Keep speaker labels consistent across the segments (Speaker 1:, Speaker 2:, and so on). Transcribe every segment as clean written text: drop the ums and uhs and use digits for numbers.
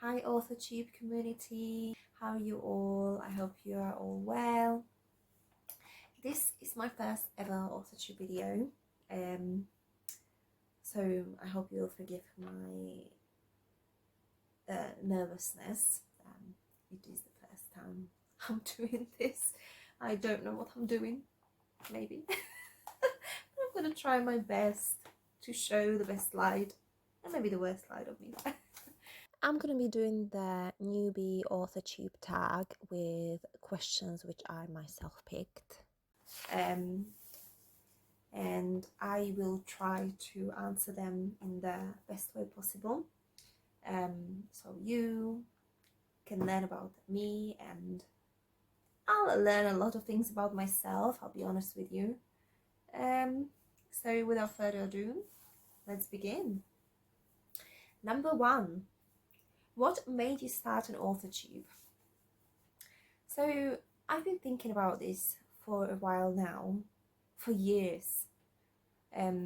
Speaker 1: Hi Authortube community, how are you all? I hope you are all well. This is my first ever Authortube video, so I hope you'll forgive my nervousness. It is the first time I'm doing this. I don't know what I'm doing, maybe. I'm gonna try my best to show the best slide and maybe the worst slide of me. I'm going to be doing the newbie Authortube tag with questions which I myself picked. And I will try to answer them in the best way possible. So you can learn about me and I'll learn a lot of things about myself, I'll be honest with you. So without further ado, let's begin. Number 1. What made you start an Authortube? So I've been thinking about this for a while now, for years. I've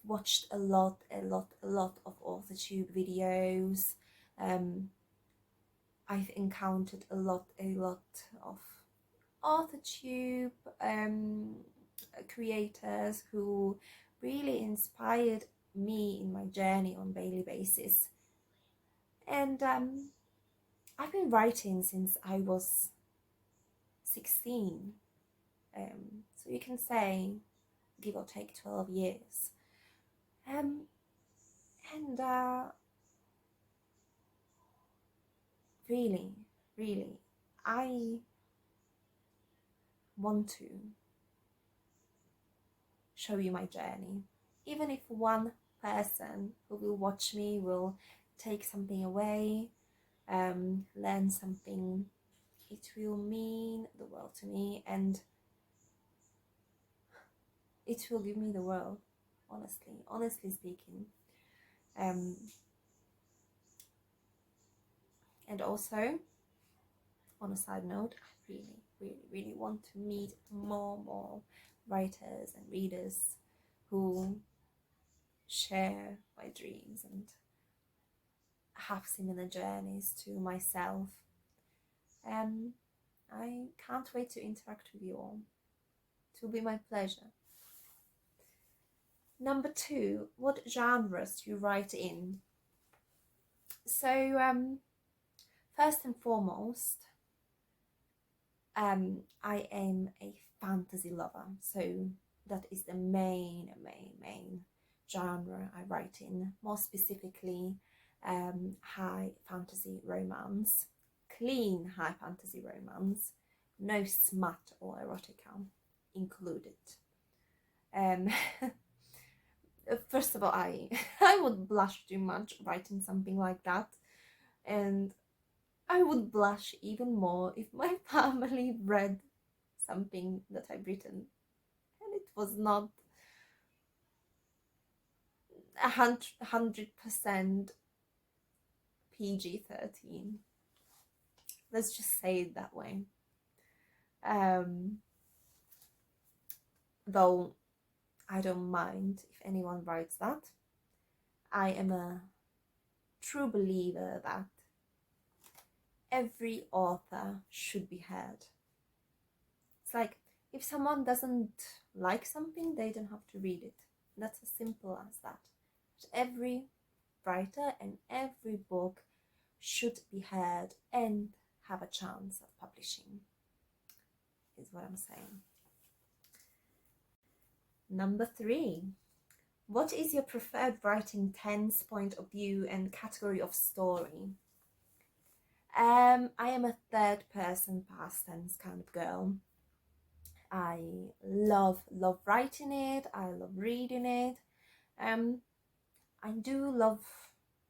Speaker 1: watched a lot of Authortube videos. I've encountered a lot of Authortube creators who really inspired me in my journey on a daily basis. And I've been writing since I was 16, so you can say give or take 12 years. Really, I want to show you my journey. Even if one person who will watch me will take something away, learn something, it will mean the world to me, and it will give me the world, honestly speaking. And also, on a side note, I really want to meet more writers and readers who share my dreams and have similar journeys to myself. I can't wait to interact with you all. It will be my pleasure. Number 2, what genres do you write in? So first and foremost, I am a fantasy lover, so that is the main genre I write in. More specifically, high fantasy romance, clean high fantasy romance, no smut or erotica included. First of all, I would blush too much writing something like that, and I would blush even more if my family read something that I've written and it was not 100% PG-13. Let's just say it that way. Though I don't mind if anyone writes that. I am a true believer that every author should be heard. It's like, if someone doesn't like something, they don't have to read it. That's as simple as that. Every writer and every book should be heard and have a chance of publishing, is what I'm saying. Number 3, what is your preferred writing tense, point of view and category of story? I am a third person past tense kind of girl. I love writing it, I love reading it. I do love,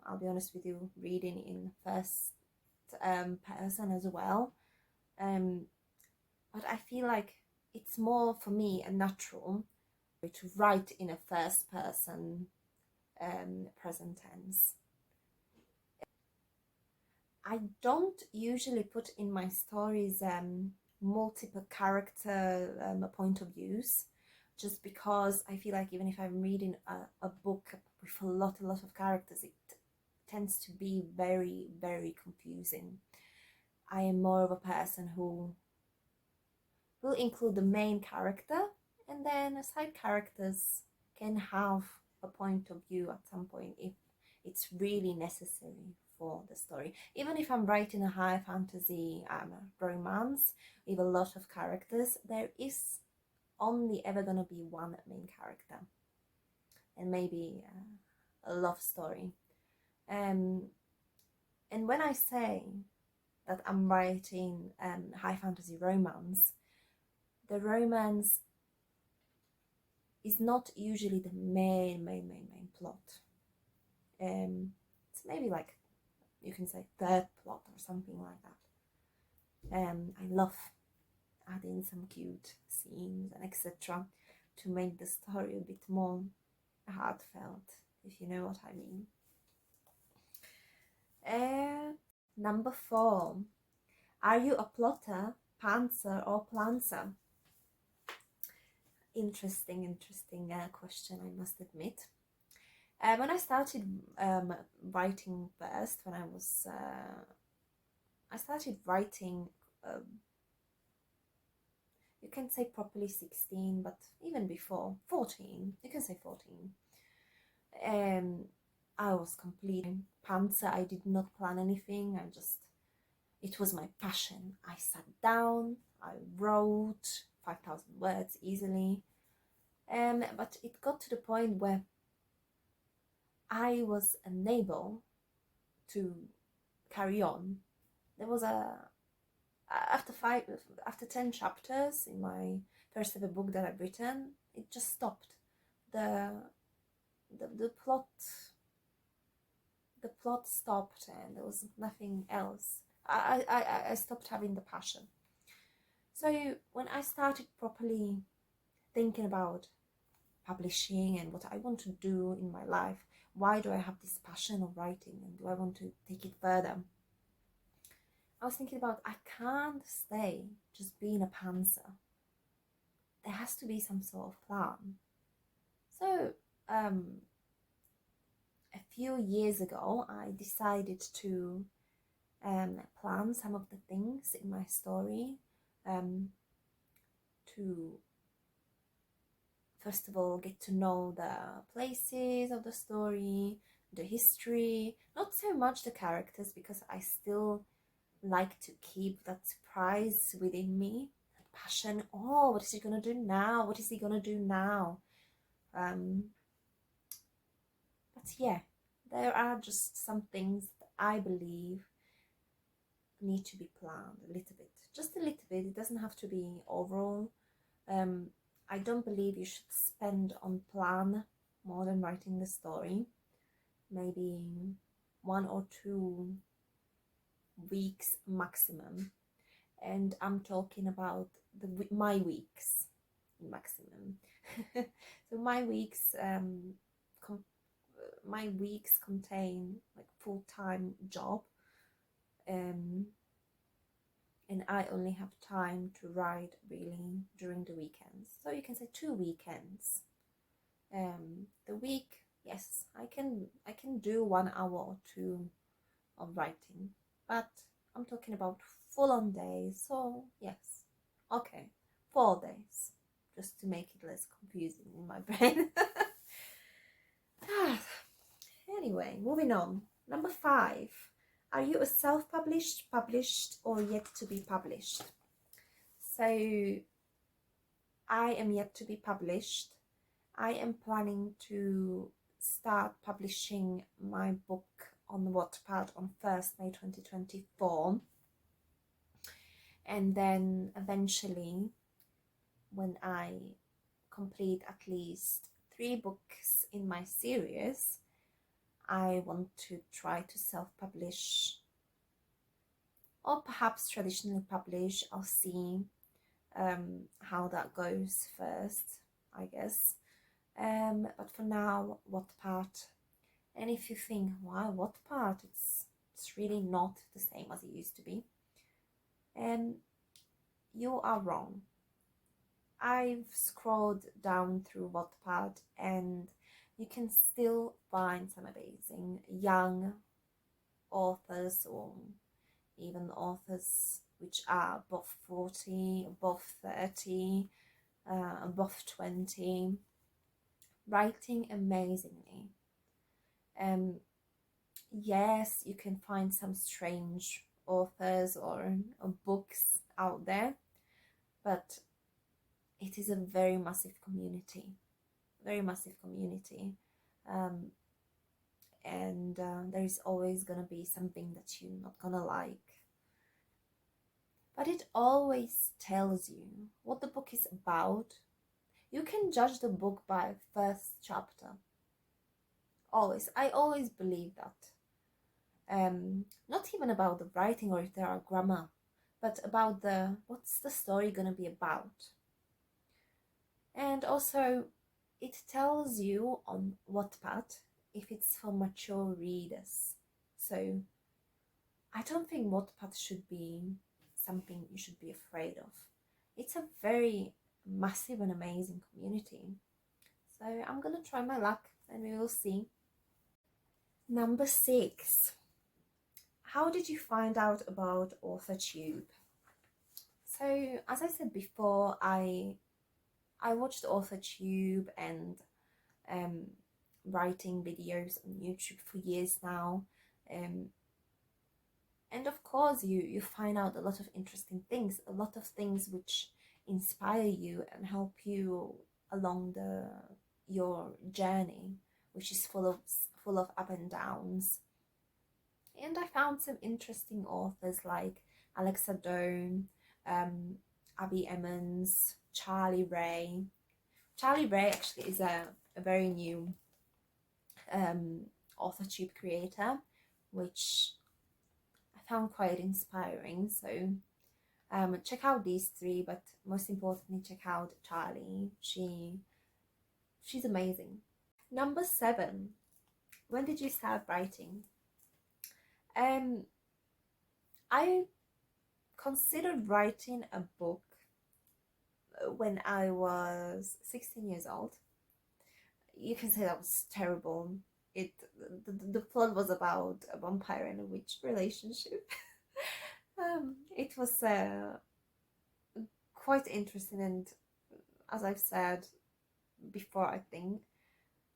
Speaker 1: I'll be honest with you, reading in first person as well. But I feel like it's more for me a natural to write in a first person present tense. I don't usually put in my stories multiple character point of views, just because I feel like even if I'm reading a book with a lot of characters, it tends to be very, very confusing. I am more of a person who will include the main character, and then side characters can have a point of view at some point if it's really necessary for the story. Even if I'm writing a high fantasy romance with a lot of characters, there is only ever gonna be one main character, and maybe a love story. And when I say that I'm writing high fantasy romance, the romance is not usually the main plot. It's maybe like, you can say, third plot or something like that. I love adding some cute scenes and etc. to make the story a bit more heartfelt, if you know what I mean. Number 4. Are you a plotter, pantser or planter? Interesting question, I must admit. When I started writing first, when I started writing, you can say properly 16, but even before, 14, you can say 14. I was completely pantser. I did not plan anything. It was my passion. I sat down, I wrote 5,000 words easily. But it got to the point where I was unable to carry on. There was after 10 chapters in my first ever book that I've written, it just stopped. The plot stopped, and there was nothing else. I stopped having the passion. So when I started properly thinking about publishing and what I want to do in my life, why do I have this passion of writing, and do I want to take it further, I was thinking about, I can't stay just being a pantser. There has to be some sort of plan. So a few years ago, I decided to plan some of the things in my story, to first of all get to know the places of the story, the history, not so much the characters, because I still like to keep that surprise within me, that passion. Oh, what is he gonna do now? What is he gonna do now? But yeah, there are just some things that I believe need to be planned a little bit, just a little bit. It doesn't have to be overall. I don't believe you should spend on plan more than writing the story. Maybe 1 or 2 weeks maximum, and I'm talking about my weeks maximum. So my weeks contain like full-time job, and I only have time to write really during the weekends. So you can say 2 weekends. The week, yes, I can do 1 hour or 2 of writing, but I'm talking about full-on days. So yes, okay, 4 days, just to make it less confusing in my brain. Anyway, moving on. Number 5. Are you a self-published, published, or yet to be published? So I am yet to be published. I am planning to start publishing my book on Wattpad on 1st May 2024. And then eventually, when I complete at least 3 books in my series, I want to try to self-publish, or perhaps traditionally publish. I'll see how that goes first, I guess. But for now, Wattpad. And if you think, wow, Wattpad, it's really not the same as it used to be, you are wrong. I've scrolled down through Wattpad, and you can still find some amazing young authors, or even authors which are above 40, above 30, above 20, writing amazingly. Yes, you can find some strange authors or books out there, but it is a very massive community, very massive community. And there is always gonna be something that you're not gonna like. But it always tells you what the book is about. You can judge the book by first chapter. Always. I always believe that. Not even about the writing or if there are grammar, but about what's the story gonna be about. And also, it tells you on Wattpad if it's for mature readers. So I don't think Wattpad should be something you should be afraid of. It's a very massive and amazing community. So I'm gonna try my luck and we will see. Number 6. How did you find out about Authortube? So as I said before, I watched Authortube and writing videos on YouTube for years now. And of course you find out a lot of interesting things, a lot of things which inspire you and help you along your journey, which is full of up and downs. And I found some interesting authors like Alexa Doan, Abby Emmons, Charlie Ray. Charlie Ray actually is a very new Authortube creator, which I found quite inspiring. So check out these 3, but most importantly check out Charlie. She's amazing. Number 7. When did you start writing? I considered writing a book when I was 16 years old. You can say that was terrible. The plot was about a vampire and a witch relationship. It was quite interesting, and as I've said before, I think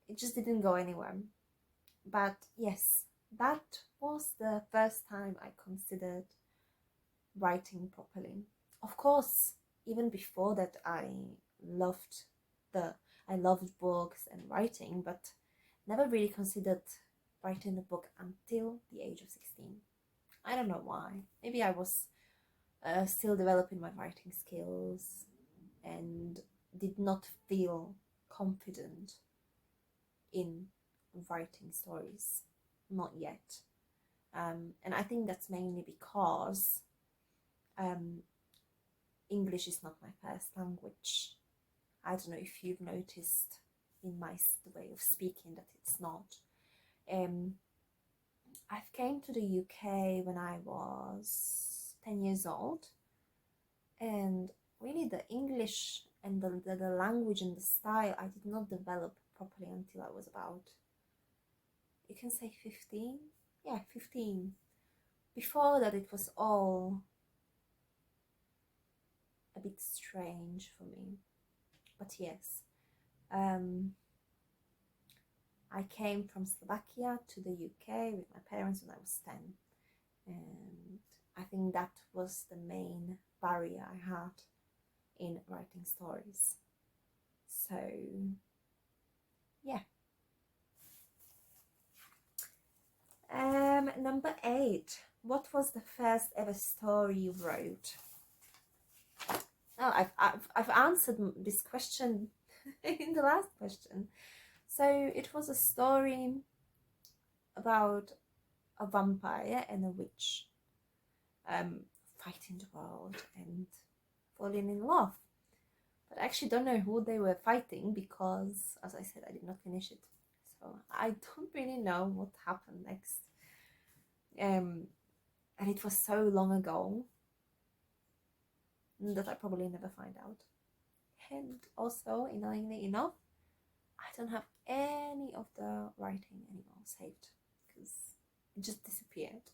Speaker 1: it just didn't go anywhere. But yes, that was the first time I considered writing properly. Of course, even before that, I loved books and writing, but never really considered writing a book until the age of 16. I don't know why. Maybe I was still developing my writing skills and did not feel confident in writing stories. Not yet. And I think that's mainly because English is not my first language. I don't know if you've noticed in my way of speaking that it's not. I came to the UK when I was 10 years old, and really the English and the language and the style I did not develop properly until I was about, you can say 15? Yeah, 15. Before that it was all a bit strange for me. But yes, I came from Slovakia to the UK with my parents when I was 10, and I think that was the main barrier I had in writing stories. So yeah. Number 8. What was the first ever story you wrote? Oh, I've answered this question in the last question. So it was a story about a vampire and a witch fighting the world and falling in love. But I actually don't know who they were fighting because, as I said, I did not finish it. So I don't really know what happened next. And it was so long ago that I probably never find out. And also, annoyingly enough, I don't have any of the writing anymore saved because It just disappeared.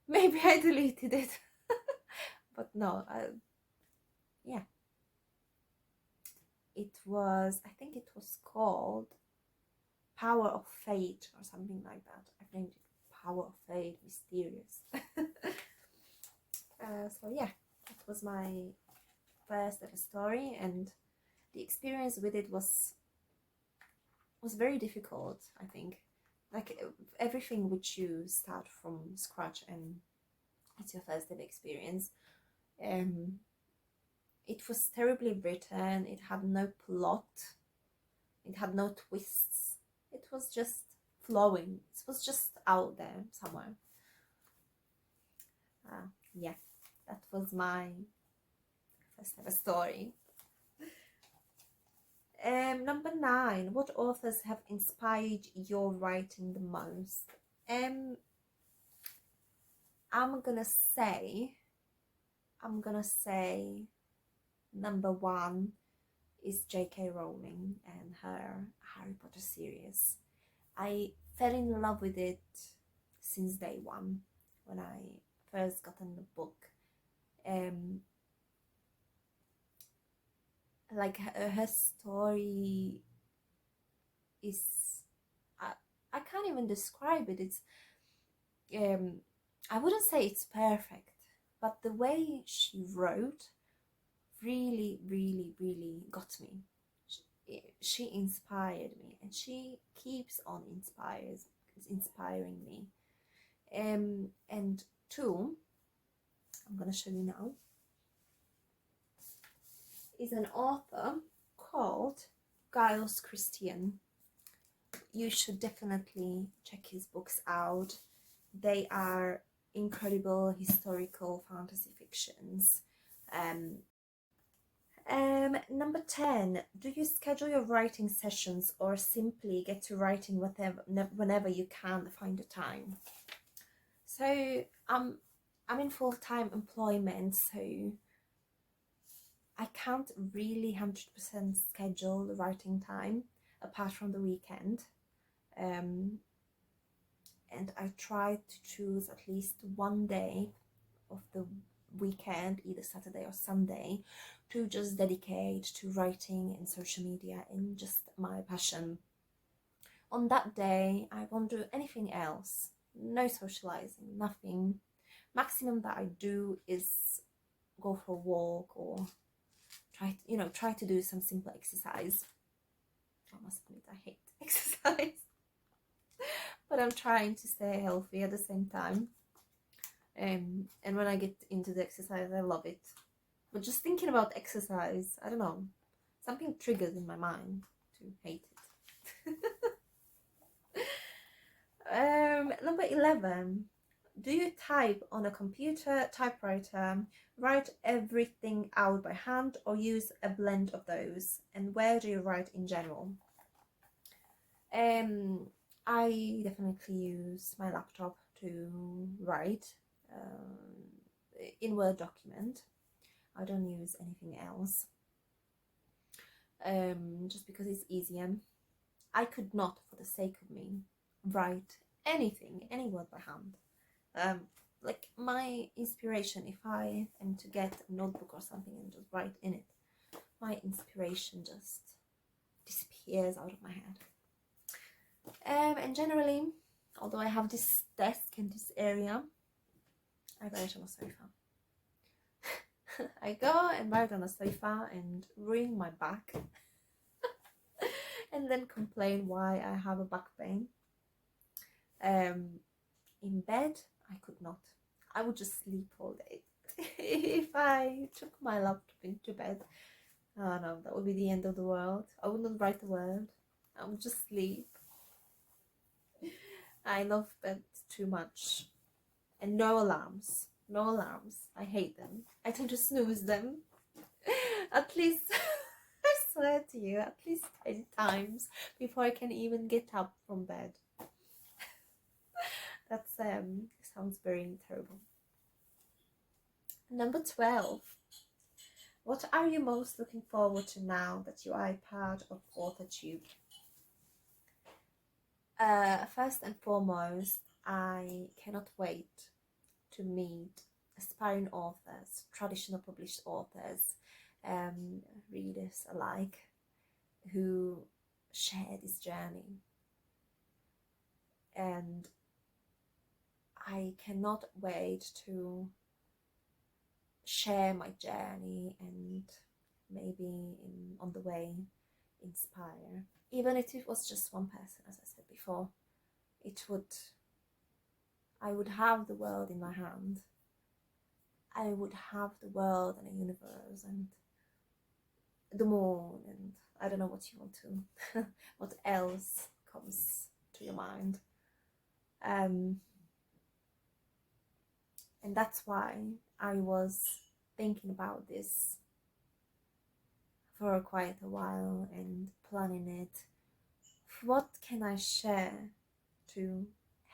Speaker 1: Maybe I deleted it. But no, yeah. It was, I think it was called Power of Fate or something like that. I named it Power of Fate, mysterious. So yeah, that was my first ever story, and the experience with it was very difficult, I think. Like everything which you start from scratch and it's your first ever experience. It was terribly written, it had no plot, it had no twists, it was just flowing, it was just out there somewhere. Yeah, that was my first ever story. Number 9, what authors have inspired your writing the most? I'm gonna say number 1 is J.K. Rowling and her Harry Potter series. I fell in love with it since day one when I first got in the book. Like her story is, I can't even describe it. It's I wouldn't say it's perfect, but the way she wrote really got me. She inspired me, and she keeps on inspiring me. And 2, I'm gonna show you now, is an author called Giles Christian. You should definitely check his books out. They are incredible historical fantasy fictions. Number 10, do you schedule your writing sessions or simply get to writing whenever you can find the time? So I'm in full-time employment, so I can't really 100% schedule the writing time apart from the weekend. And I try to choose at least one day of the weekend, either Saturday or Sunday, to just dedicate to writing and social media and just my passion. On that day, I won't do anything else. No socializing, nothing. Maximum that I do is go for a walk or try to do some simple exercise. I must admit, I hate exercise. But I'm trying to stay healthy at the same time. And when I get into the exercise, I love it. But just thinking about exercise, I don't know, something triggers in my mind to hate it. Number 11, do you type on a computer, typewriter, write everything out by hand, or use a blend of those? And where do you write in general? I definitely use my laptop to write in Word document. I don't use anything else, just because it's easier. I could not, for the sake of me, write any word by hand. Like my inspiration, if I am to get a notebook or something and just write in it, my inspiration just disappears out of my head. And generally, although I have this desk in this area, I write on a sofa. I go and write on a sofa and ruin my back and then complain why I have a back pain. In bed, I could not. I would just sleep all day. If I took my laptop into bed, oh no, that would be the end of the world. I would not write a word. I would just sleep. I love bed too much. And no alarms. No alarms. I hate them. I tend to snooze them. At least, I swear to you, at least 10 times before I can even get up from bed. That sounds very terrible. Number 12. What are you most looking forward to now that you are part of Authortube? First and foremost, I cannot wait to meet aspiring authors, traditional published authors, readers alike, who share this journey. And I cannot wait to share my journey and maybe on the way inspire. Even if it was just one person, as I said before, I would have the world in my hand. I would have the world and the universe and the moon, and I don't know what you want to, what else comes to your mind. And that's why I was thinking about this for quite a while and planning it. What can I share to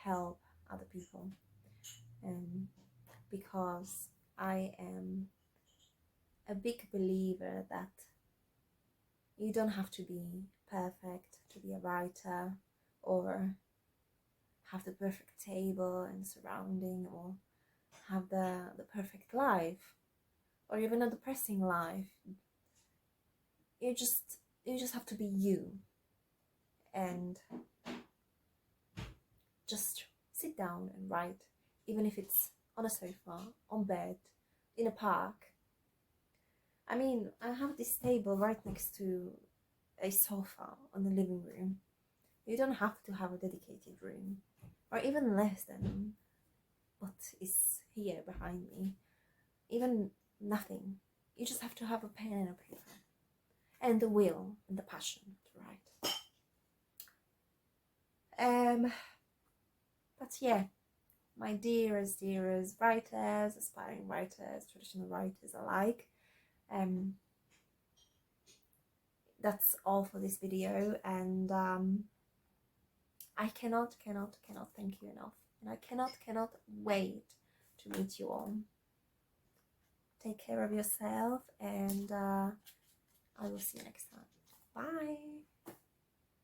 Speaker 1: help other people? Because I am a big believer that you don't have to be perfect to be a writer, or have the perfect table and surrounding, or have the perfect life, or even a depressing life. You just have to be you, and just sit down and write, even if it's on a sofa, on bed, in a park. I mean, I have this table right next to a sofa on the living room. You don't have to have a dedicated room, or even less than what is here behind me. Even nothing. You just have to have a pen and a paper, and the will and the passion to write. But yeah, my dearest writers, aspiring writers, traditional writers alike, that's all for this video, and I cannot thank you enough, and I cannot wait to meet you all. Take care of yourself, and I will see you next time. Bye.